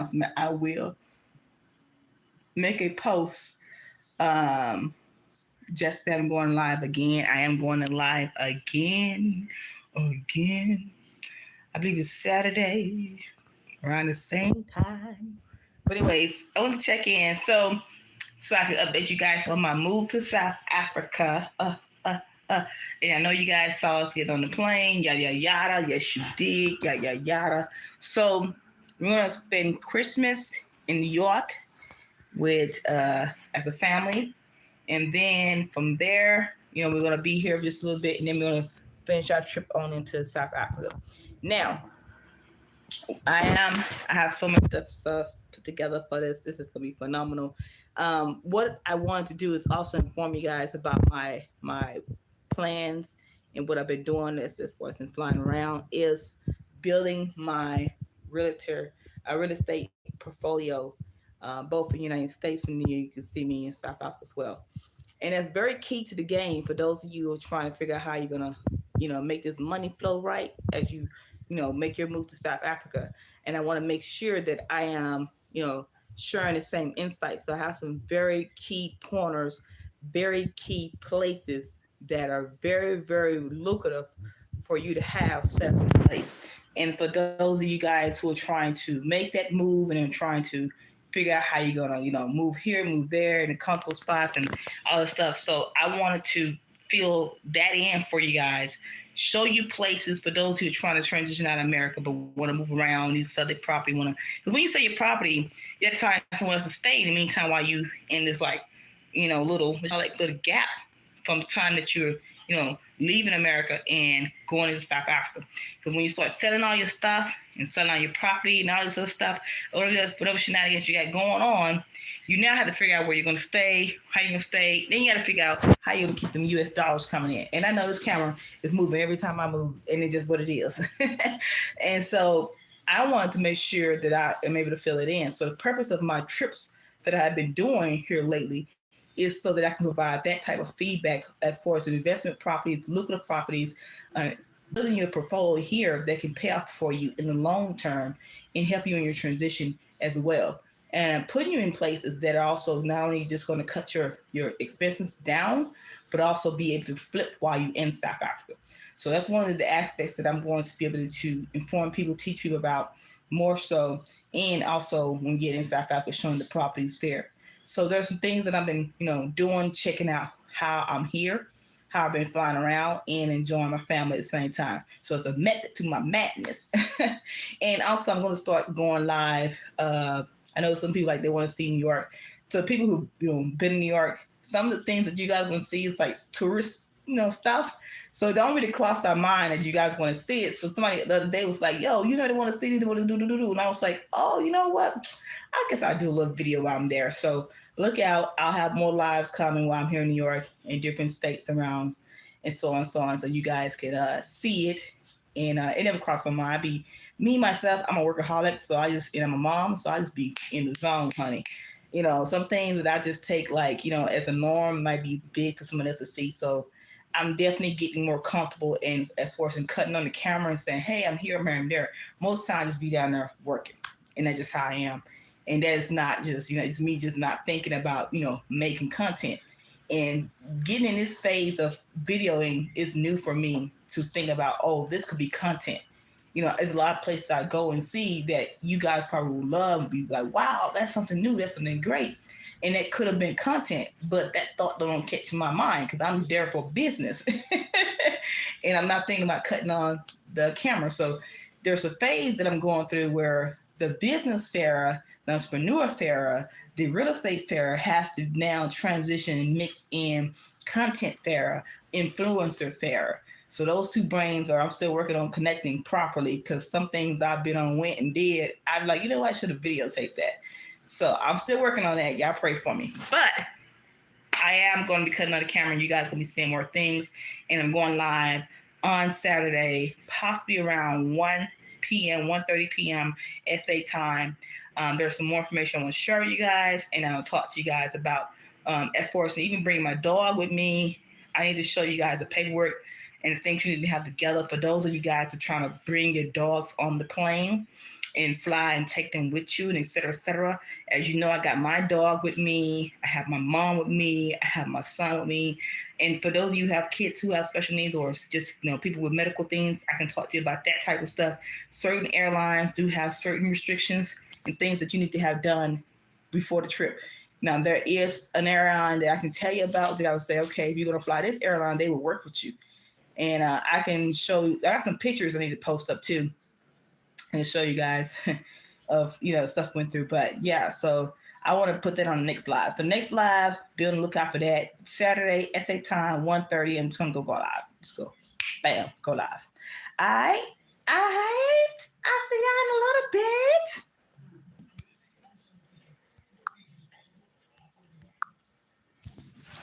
announcement. I will make a post. Um, just said I'm going live again. I am going to live again. I believe it's Saturday around the same time. But anyways, I want to check in so I can update you guys on my move to South Africa. Uh. And I know you guys saw us get on the plane, yada yada yada. Yes, you did, yada yada yada. So we're gonna spend Christmas in New York with as a family, and then from there, we're gonna be here just a little bit, and then we're gonna finish our trip on into South Africa. Now, I have so much stuff put together for this. This is gonna be phenomenal. What I wanted to do is also inform you guys about my plans and what I've been doing as far as flying around is building my real estate portfolio, both in the United States and you can see me in South Africa as well. And that's very key to the game for those of you who are trying to figure out how you're gonna, make this money flow right as you make your move to South Africa. And I want to make sure that I am, sharing the same insights. So I have some very key pointers, very key places that are very, very lucrative for you to have set up in place. And for those of you guys who are trying to make that move and are trying to figure out how you're gonna, move here, move there, in the comfortable spots and all this stuff. So I wanted to fill that in for you guys. Show you places for those who are trying to transition out of America but want to move around, need to sell their property, because when you sell your property, you have to find somewhere else to stay in the meantime while you in this little gap from the time that you're leaving America and going into South Africa. Because when you start selling all your stuff and selling all your property and all this other stuff, whatever shenanigans you got going on, you now have to figure out where you're going to stay, how you're going to stay. Then you got to figure out how you're going to keep them US dollars coming in. And I know this camera is moving every time I move, and it's just what it is. And so I wanted to make sure that I am able to fill it in. So the purpose of my trips that I've been doing here lately is so that I can provide that type of feedback as far as investment properties, lucrative properties, building your portfolio here that can pay off for you in the long term and help you in your transition as well. And putting you in places that are also not only just going to cut your expenses down, but also be able to flip while you're in South Africa. So that's one of the aspects that I'm going to be able to inform people, teach people about more so, and also when you get in South Africa, showing the properties there. So there's some things that I've been, doing, checking out how I'm here, how I've been flying around, and enjoying my family at the same time. So it's a method to my madness. And also I'm going to start going live. I know some people they want to see New York. So people who been in New York, some of the things that you guys want to see is like tourist stuff. So don't really cross our mind that you guys want to see it. So somebody the other day was like, yo, they want to see it, they want to do. And I was like, oh, you know what? I guess I'll do a little video while I'm there. So look out. I'll have more lives coming while I'm here in New York in different states around and so on, so you guys can see it. And it never crossed my mind. I be me, myself, I'm a workaholic. So and I'm a mom. So I just be in the zone, honey. Some things that I just take as a norm might be big for someone else to see. So I'm definitely getting more comfortable in as far as cutting on the camera and saying, hey, I'm here, I'm there. Most times just be down there working. And that's just how I am. And that is not just, it's me just not thinking about, making content. And getting in this phase of videoing is new for me to think about, oh, this could be content. There's a lot of places I go and see that you guys probably will love and be like, wow, that's something new, that's something great. And that could have been content, but that thought don't catch my mind because I'm there for business. And I'm not thinking about cutting on the camera. So there's a phase that I'm going through where the business Farah, the entrepreneur Farah, the real estate Farah has to now transition and mix in content Farah, influencer Farah. So those two brains I'm still working on connecting properly because some things I've been on went and did. I'm like, I should have videotaped that. So I'm still working on that. Y'all pray for me. But I am going to be cutting on the camera. You guys going to be seeing more things. And I'm going live on Saturday, possibly around 1 p.m., 1:30 p.m. SA time. There's some more information I want to share with you guys. And I'll talk to you guys about as far as even bringing my dog with me. I need to show you guys the paperwork and the things you need to have together for those of you guys who are trying to bring your dogs on the plane. and fly and take them with you, and et cetera, et cetera. As you know, I got my dog with me. I have my mom with me. I have my son with me. And for those of you who have kids who have special needs or just people with medical things, I can talk to you about that type of stuff. Certain airlines do have certain restrictions and things that you need to have done before the trip. Now, there is an airline that I can tell you about that I would say, okay, if you're going to fly this airline, they will work with you. And I can show you, I got some pictures I need to post up too and show you guys of, stuff went through. But yeah, so I want to put that on the next live. So next live, be on the lookout for that. Saturday, SA time, 1:30. I'm just going to go live. Just go, bam, go live. All right. I'll see y'all in a little bit.